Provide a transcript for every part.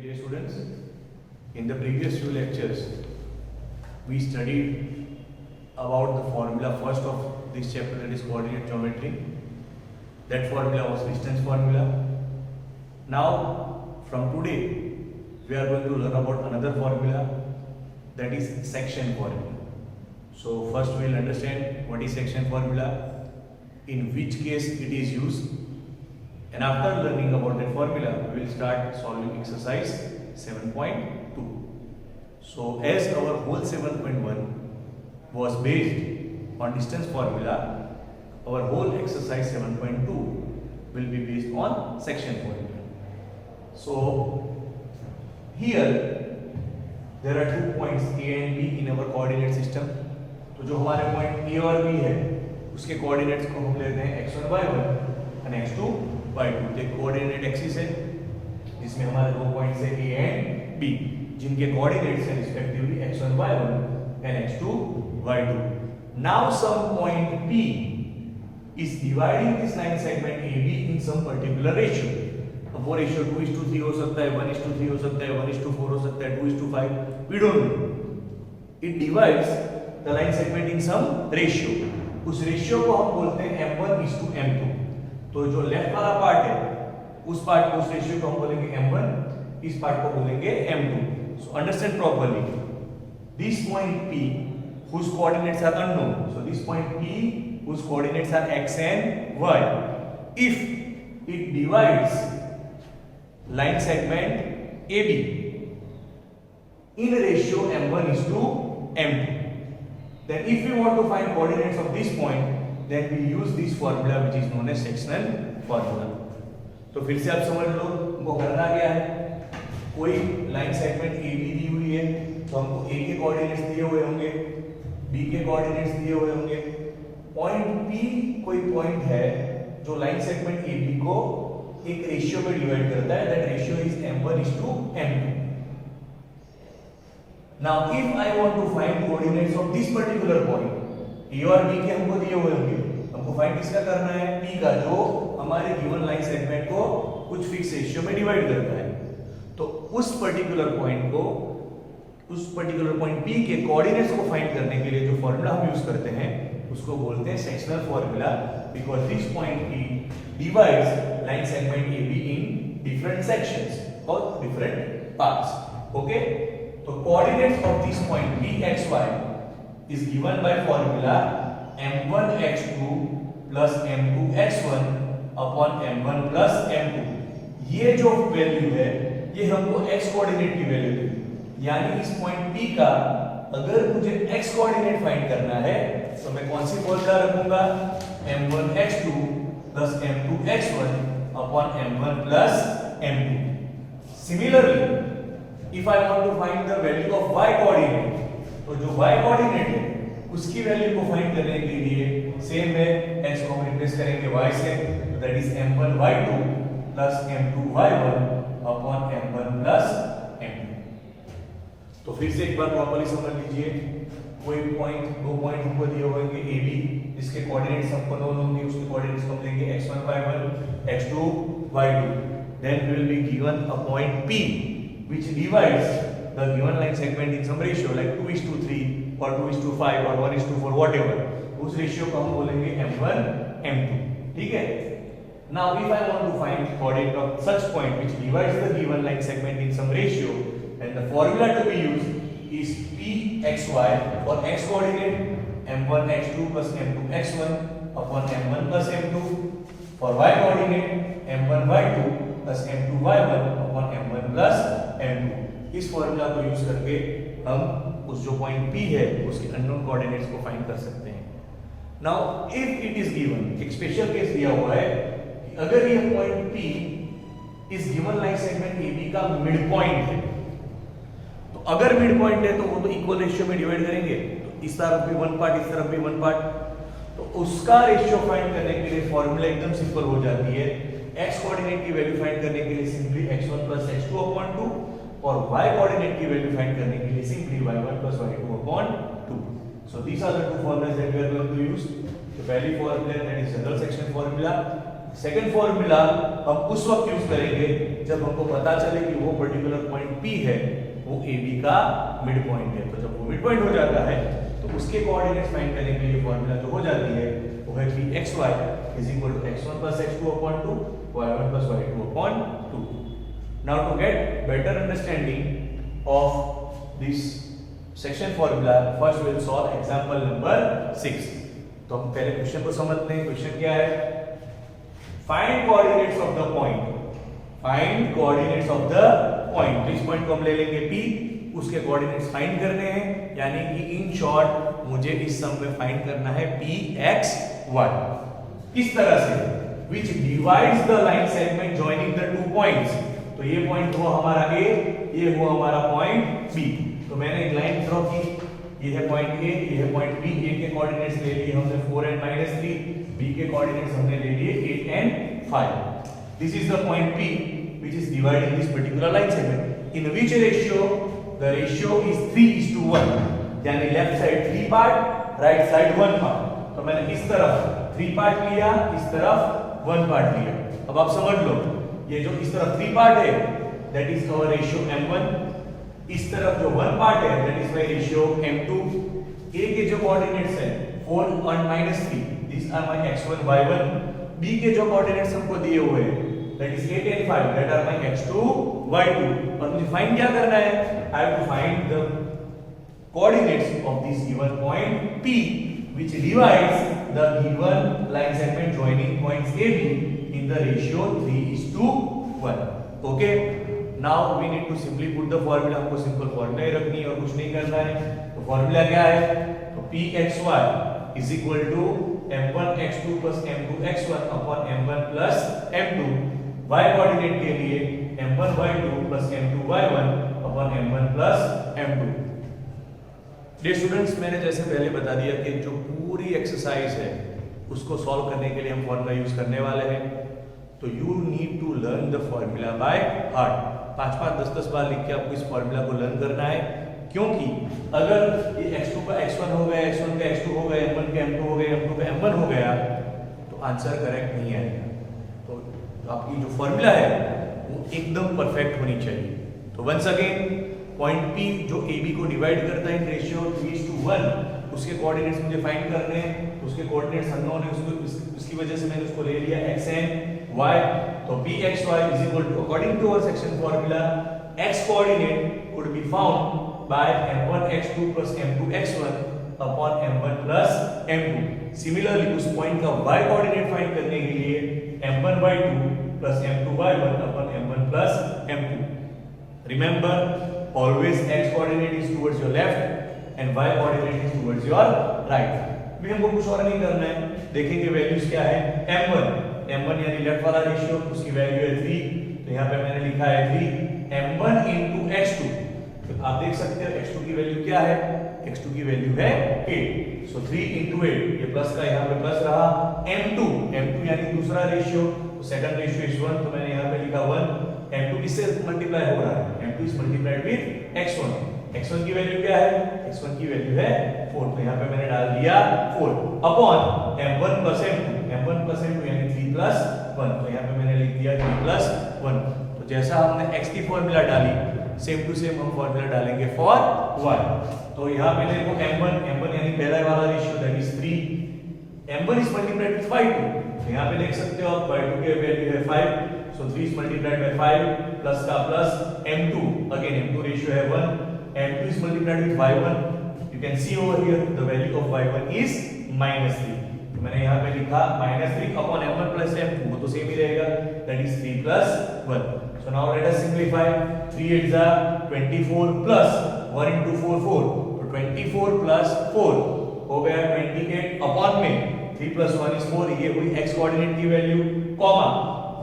Okay, dear students, in the previous few lectures, we studied about the formula first of this chapter, that is coordinate geometry. That formula was distance formula. Now, from today, we are going to learn about another formula, that is section formula. So, first we will understand what is section formula, in which case it is used, and after learning about that formula, we will start solving exercise 7.2. So, as our whole 7.1 was based on distance formula, our whole exercise 7.2 will be based on section formula. So, here there are 2 points A and B in our coordinate system. तो जो हमारे point A और B है, उसके coordinates को हम लेते हैं x1 y1 और x2 y2. एक कोऑर्डिनेट एक्सिस है जिसमें हमारे दो पॉइंट्स है A एंड B, जिनके कोऑर्डिनेट्स हैं respectively x1 y1 and x2 y2. Now some point P is dividing this line segment AB in some particular ratio. अब वो रेशियो 2:3 हो सकता है, 1:3 हो सकता है, 1:4 हो सकता है, 2:5, we don't know. It divides the line segment in some ratio. उस रेशियो को हम बोलते हैं m1:m2. तो जो लेफ्ट वाला पार्ट है, उस पार्ट को, उस रेशियो को हम बोलेंगे m1, इस पार्ट को बोलेंगे m2. So understand properly. This point P, whose coordinates are unknown. So this point P, whose coordinates are x and y. If it divides line segment AB in ratio m1:m2, then if we want to find coordinates of this point, then we use this formula which is known as sectional formula. तो फिर से आप समझ लो हमको करना क्या है. कोई लाइन सेगमेंट AB दी हुई है, तो हमको A के कोऑर्डिनेट्स दिए हुए होंगे, B के कोऑर्डिनेट्स दिए हुए होंगे. पॉइंट P कोई पॉइंट है जो लाइन सेगमेंट AB को एक रेशियो में डिवाइड करता है. That ratio is m1:m2. Now if I want to find coordinates of this particular point, A और B के हमको दिए हुए होंगे, हमको फाइंड किसका करना है? P का, जो हमारे गिवन लाइन सेगमेंट को कुछ फिक्स रेशियो में डिवाइड करता है. तो उस पर्टिकुलर पॉइंट को, उस पर्टिकुलर पॉइंट P के कोऑर्डिनेट्स को फाइंड करने के लिए जो फॉर्मूला हम यूज करते हैं, उसको बोलते हैं sectional formula, because this point P divides line segment AB in different sections और डिफरेंट पार्ट्स. ओके, तो coordinates of this point P x y is given by formula m1 x2 plus m2 x1 upon m1 plus m2. ये जो value है, ये हमको x coordinate की value देगी. यानी इस पॉइंट P का अगर मुझे x कोऑर्डिनेट फाइंड करना है, तो मैं कौन सी फॉर्मूला रखूंगा? m1 x2 plus m2 x1 upon m1 plus m2. Similarly, if I want to find the value of y coordinate, तो जो y coordinate है उसकी वैल्यू को फाइंड करने के लिए सेम है, x को हम रिप्लेस करेंगे y से, तो that is m1 y2 plus m2 y1 upon m1 plus m2. तो फिर से एक बार प्रॉपर्ली समझ लीजिए. कोई पॉइंट, दो पॉइंट हमको दिए होंगे AB, जिसके कोऑर्डिनेट्स हमको नोन होंगे, उसके कोऑर्डिनेट्स को हम लेंगे x1 y1 x2 y2. then we will be given a point P which divides the given line segment in some ratio like 2:3 or 2:5 or 1:4, whatever. उस रेशियो को हम बोलेंगे m1 m2. ठीक है. Now if I want to find coordinate of such point which divides the given line segment in some ratio, then the formula to be used is Pxy for x coordinate m1 x2 plus m2 x1 upon m1 plus m2. For y coordinate m1 y2 plus m2 y1 upon m1 plus m2. इस formula को use करके हम उस जो point P है उसके unknown coordinates को find कर सकते हैं. Now if it is given, एक स्पेशल केस दिया हुआ है कि अगर ये पॉइंट P इस गिवन लाइन सेगमेंट AB का मिड पॉइंट है, तो अगर मिड पॉइंट है तो वो तो इक्वल रेशियो में डिवाइड करेंगे. तो इस तरफ भी वन पार्ट, इस तरफ भी वन पार्ट, तो उसका रेशियो फाइंड करने के लिए फॉर्मूला एकदम सिंपल हो जाती है. x कोऑर्डिनेट की वैल्यू फाइंड करने के लिए simply x1 plus x2 upon 2, और y कोऑर्डिनेट की वैल्यू फाइंड करने के लिए simply y1 plus y2 upon 2. So these are the two formulas that we are going to use. The value formula, that is general section formula, second formula हम उस वक्त use करेंगे जब हमको पता चले कि वो पर्टिकुलर पॉइंट P है वो AB का मिड पॉइंट है। तो जब वो मिड पॉइंट हो जाता है तो उसके कोऑर्डिनेट्स फाइंड करने के लिए फॉर्मूला जो हो जाती है वो है Pxy = x1 + x2/2 y1 + y2/2। Now to get better understanding of this section formula, first we'll solve example number 6। तो हम पहले क्वेश्चन को समझते हैं। क्वेश्चन क्या है? Find coordinates of the point. Find coordinates of the point. इस point को हम ले लेंगे P, उसके कोऑर्डिनेट्स फाइंड करने हैं, यानी कि इन शॉर्ट मुझे इस सम में फाइंड करना है Pxy। किस तरह से? which divides the line segment joining the two points। तो ये पॉइंट हुआ हमारा A, ये हुआ हमारा पॉइंट B। तो मैंने एक लाइन ड्रॉ की, ये है पॉइंट A, ये है पॉइंट B। A के कोऑर्डिनेट्स ले लिए हमने 4 and -3, B के कोऑर्डिनेट्स हमने ले लिए 8 and 5। This is the point P which is dividing this particular line segment। In which ratio? The ratio is 3:1, यानी left side 3 part, right side 1 part. तो मैंने इस तरफ 3 पार्ट लिया, इस तरफ 1 पार्ट लिया। अब आप समझ लो, ये जो इस तरफ 3 पार्ट है that is our ratio m1, इस तरफ जो 1 पार्ट है that is my ratio m2। A के जो कोऑर्डिनेट्स हैं 4 और -3, this are my x1 y1। B के जो कोऑर्डिनेट्स हमको दिए हुए हैं that is 8 and 5, that are my x2 y2। और मुझे फाइंड क्या करना है? I have to find the coordinates of this given point P which divides the given line segment joining points AB in the ratio 3:1। Okay, now we need to simply put the formula। हमको simple formula ही रखनी है और कुछ नहीं करना है। तो formula क्या है? तो Pxy = m1x2 + m2x1 / m1 + m2। y coordinate के लिए m1y2 + m2y1 / m1 + m2। Dear students, मैंने जैसे पहले बता दिया कि जो पूरी एक्सरसाइज है उसको सॉल्व करने के लिए हम फॉर्मूला यूज करने वाले हैं। तो you need to learn the formula by heart. 5-5, 10-10 बार लिख के आपको इस फॉर्मूला को लर्न करना है, क्योंकि अगर ये x2 का x1 हो गया, x1 का x2 हो गया, m1 का m2 हो गया, m2 का m1 हो गया तो आंसर करेक्ट नहीं आएगा। तो आपकी जो फॉर्मूला है वो एकदम परफेक्ट होनी चाहिए। तो वंस अगेन, पॉइंट P जो AB को डिवाइड करता है इन रेशियो 3:1, उसके कोऑर्डिनेट्स मुझे फाइंड करने हैं। उसके कोऑर्डिनेट्स अननोन है, उसकी वजह से मैंने उसको ले लिया x and y। तो Pxy = according to our section formula, x coordinate could be found by m1x2 + m2x1 / m1 + m2। Similarly उस पॉइंट का y कोऑर्डिनेट फाइंड करने के लिए m1y2 + m2y1 / m1 + m2। Remember, always x coordinate is towards your left and y coordinate is towards your right। भी हमको कुछ और नहीं करना है। देखेंगे वैल्यूज क्या है। m1 यानी लेफ्ट वाला रेशियो, उसकी वैल्यू है 3। तो यहाँ पे मैंने लिखा है 3 m1 * x2। तो आप देख सकते हो x2 की वैल्यू क्या है? x2 की वैल्यू है 8। सो 3 * 8, ये प्लस का यहाँ पे प्लस रहा। m2 यानी दूसरा रेशियो, तो सेकंड रेशियो इज 1, तो मैंने यहाँ पे लिखा 1। m2 किससे मल्टीप्लाई हो रहा है? m2 is multiplied with x1। x1 की वैल्यू क्या है? x1 की वैल्यू है 4, तो यहाँ पे मैंने डाल दिया 4 upon m1 + m2। m1 + m2 यानी 3 + 1, तो यहाँ पे मैंने लिख दिया 3 + 1। तो जैसा हमने x की फॉर्मूला डाली, सेम टू सेम हम फॉर्मूला डालेंगे फॉर y। तो यहाँ पे देखो m1 यानी पहला वाला ratio that is 3। m1 is multiplied with 5, तो यहाँ पे देख सकते हो आप y2 की वैल्यू है 5। So 3 is multiplied by 5 plus का plus m2, again m2 ratio है 1, m2 is multiplied with y1। You can see over here the value of y1 is -3। तो मैंने यहाँ पे लिखा -3 upon m1 plus m2, वो तो सेम ही रहेगा, that is 3 plus 1। So now let us simplify। 3 8s are 24 plus 1 into 4 4, तो 24 plus 4 हो गया 28 upon में 3 plus 1 is 4। ये हुई x कोऑर्डिनेट की वैल्यू, कॉमा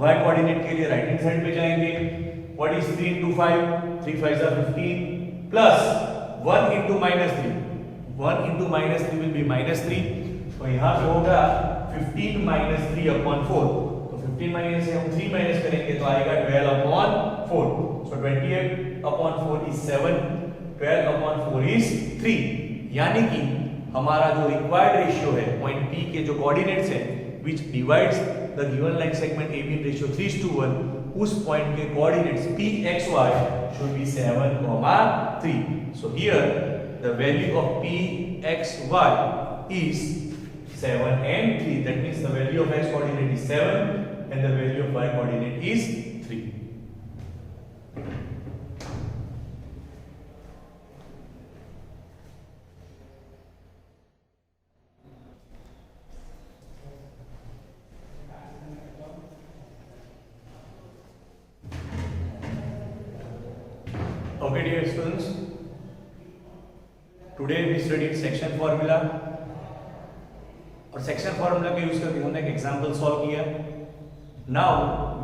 y कोऑर्डिनेट के लिए राइट हैंड साइड पे जाएंगे। What is 3 into 5? 3 5s are 15 plus 1 into -3, 1 into -3 will be -3। तो यहाँ पे होगा 15 - 3 upon 4। तो 15 माइनस से हम 3 माइनस करेंगे तो आएगा 12 upon 4। So 28 upon 4 is 7, 12 upon 4 is 3। यानी कि हमारा जो रिक्वायर्ड रेशियो है पॉइंट P के जो कोऑर्डिनेट्स हैं which divides the given line segment AB in ratio 3:1, उस पॉइंट के coordinates PXY should be 7, 3. So here the value of PXY is 7 and 3. That means the value of X coordinate is 7 and the value of Y coordinate is 3. Okay dear students, today we studied section formula और section formula का use करके हमने एक example solve किया. Now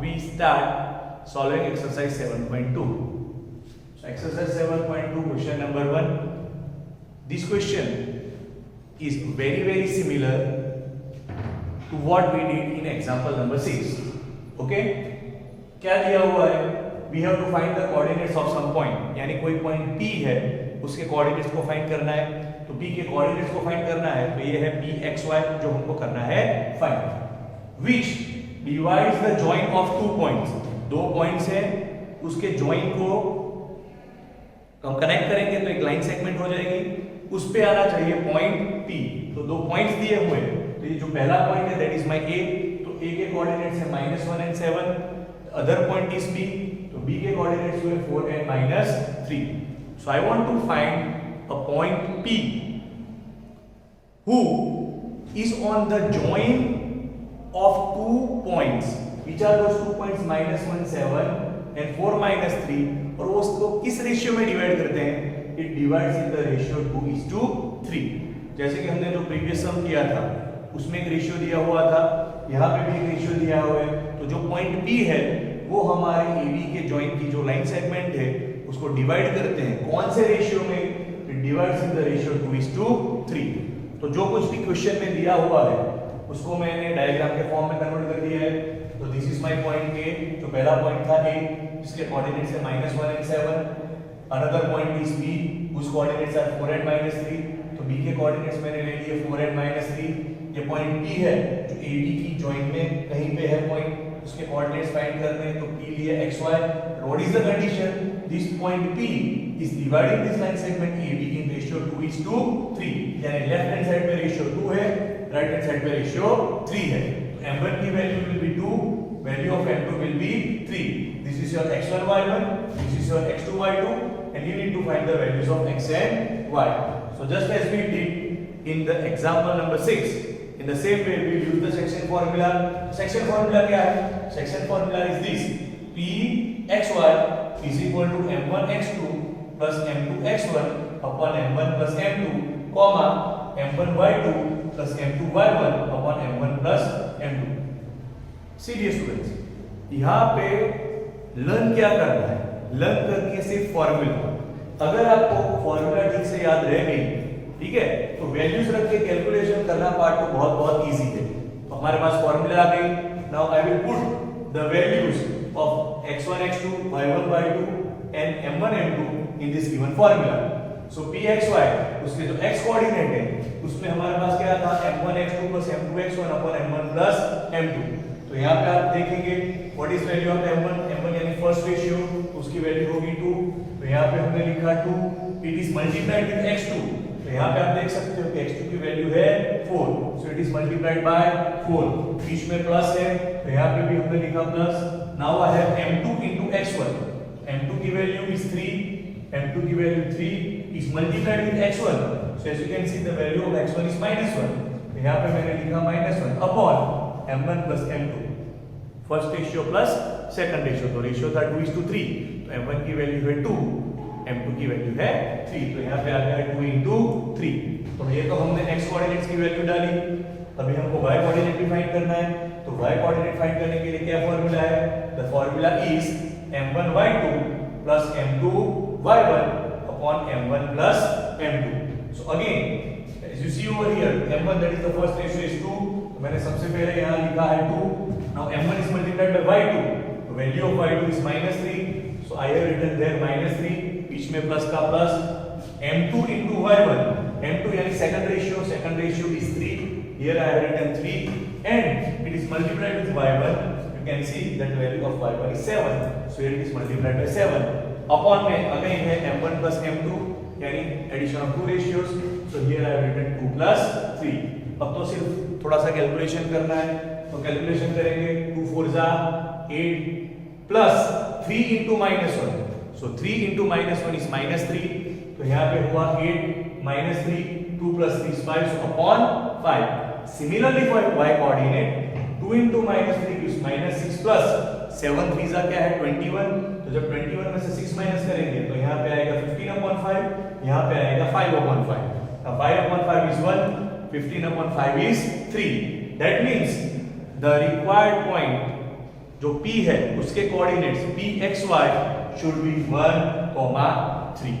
we start solving exercise 7.2. So exercise 7.2 question number 1. This question is very similar to what we did in example number 6. Okay? क्या दिया हुआ है? We have to find the coordinates of some point. यानी कोई point P है, उसके coordinates को find करना है. तो P के कोऑर्डिनेट्स को फाइंड करना है तो ये है PXY जो हमको करना है find. Which divides the join of two points. दो पॉइंट्स हैं, उसके जॉइन को हम कनेक्ट करेंगे तो एक लाइन सेगमेंट हो जाएगी. उस पे आना चाहिए पॉइंट P. तो दो पॉइंट्स दिए हुए हैं. तो ये जो पहला पॉइंट है दैट इज माय A. तो A के कोऑर्डिनेट्स है -1 and 7. Other point is B. तो B के कोऑर्डिनेट्स हुए 4 and -3. So I want to find a point P who is on the join of two points. Which are those two points? -1, 7 and 4, -3. और वो उसको किस ratio में divide करते हैं? It divides in the ratio 2:3. जैसे कि हमने जो प्रीवियस सम किया था उसमें एक रेशियो दिया हुआ था, यहाँ पे भी एक रेशियो दिया हुआ है. तो जो पॉइंट P है वो हमारे AB के जॉइन की जो लाइन सेगमेंट है उसको डिवाइड करते हैं. कौन से रेशियो में? It divides in the ratio 2:3. तो जो कुछ भी क्वेश्चन में दिया हुआ है उसको मैंने डायग्राम के फॉर्म में कन्वर्ट कर दिया है. तो this is my point A. जो पहला पॉइंट था A जिसके कोऑर्डिनेट्स है -1 and 7. Another point is B whose coordinates are 4 and -3. तो B के कोऑर्डिनेट्स मैंने ले लिए 4 and -3. ये पॉइंट P है जो AB की जॉइन में कहीं पे है पॉइंट, उसके कोऑर्डिनेट्स फाइंड करने हैं. तो P लिए XY. What is the condition? This point P is dividing this line segment AB in ratio 2:3. यानी लेफ्ट हैंड साइड पे रेशियो 2 है, राइट हैंड साइड पे रेशियो 3 है. तो M1 की value will be 2, value of M2 will be 3. This is your x1 y1, this is your x2 y2 and you need to find the values of x and y. So just as we did in the example number 6, in the same way we use the section formula. Section formula क्या है? Section formula is this: PXY is equal to M1 x2 plus M2 x1 upon M1 plus M2, comma M1 y2 plus M2 y1 upon M1 plus M2. Serious students, यहाँ पे learn क्या करना है? Learn करनी है सिर्फ formula. अगर आपको फॉर्मूला ठीक से याद रह गई, ठीक है, तो वैल्यूज रख के कैलकुलेशन करना पार्ट तो बहुत इजी है. तो हमारे पास फॉर्मूला आ गई. Now I will put the values of x1 x2 y1 y2 and m1 m2 in this given formula. So pxy उसके जो x कोऑर्डिनेट है उसमें हमारे पास क्या था? m1 x2 plus m2 x1 upon m1 plus m2. तो यहाँ पे आप देखेंगे what is value of m1 यानी फर्स्ट रेशियो, उसकी वैल्यू होगी 2. तो यहाँ पे हमने लिखा 2. It is multiplied with x2. तो यहाँ पे आप देख सकते हो कि x2 की वैल्यू है 4. So it is multiplied by 4. बीच में प्लस है तो यहाँ पे भी हमने लिखा plus. Now I have m2 into x1. m2 की वैल्यू is 3. m2 की value 3 is multiplied with x1. So as you can see the value of x1 is -1. तो यहाँ पे मैंने लिखा -1 upon m1 plus m2. First ratio plus second ratio. तो ratio था 2:3. तो m1 की वैल्यू है 2, m2 की वैल्यू है 3. तो यहाँ पे आ गया 2 into 3. तो ये तो हमने x कोऑर्डिनेट्स की वैल्यू डाली. अभी हमको y कोऑर्डिनेट भी फाइंड करना है. तो y कोऑर्डिनेट फाइंड करने के लिए क्या फॉर्मूला है? The formula is m1 y2 plus m2 y1 upon m1 plus m2. So again as you see over here m1 that is the first ratio is 2. तो मैंने सबसे पहले यहाँ लिखा है 2. Now m1 is multiplied by y2. The value of y2 is -3. So I have written there -3. बीच में plus का plus. m2 into y1. m2 यानी second ratio is 3. Here I have written 3 and it is multiplied with y1, you can see that the value of y1 is 7, so here it is multiplied by 7 upon में again है m1 plus m2 यानी addition of two ratios, so here I have written 2 plus 3. अब तो सिर्फ थोड़ा सा calculation करना है, तो कैलकुलेशन करेंगे 2 4 जा 8 plus 3 into -1, so 3 into -1 is -3, तो यहाँ पे हुआ 8 minus 3, 2 plus 3 is 5, so upon 5. Similarly for y coordinate 2 into -3 gives -6 plus 7 3 जा क्या है 21, तो जब 21 में से 6 माइनस करेंगे तो यहाँ पे आएगा 15/5, यहाँ पे आएगा 5/5. Now 5/5 is 1, 15/5 is 3. That means the required point जो p है उसके coordinates p x y should be 1, 3.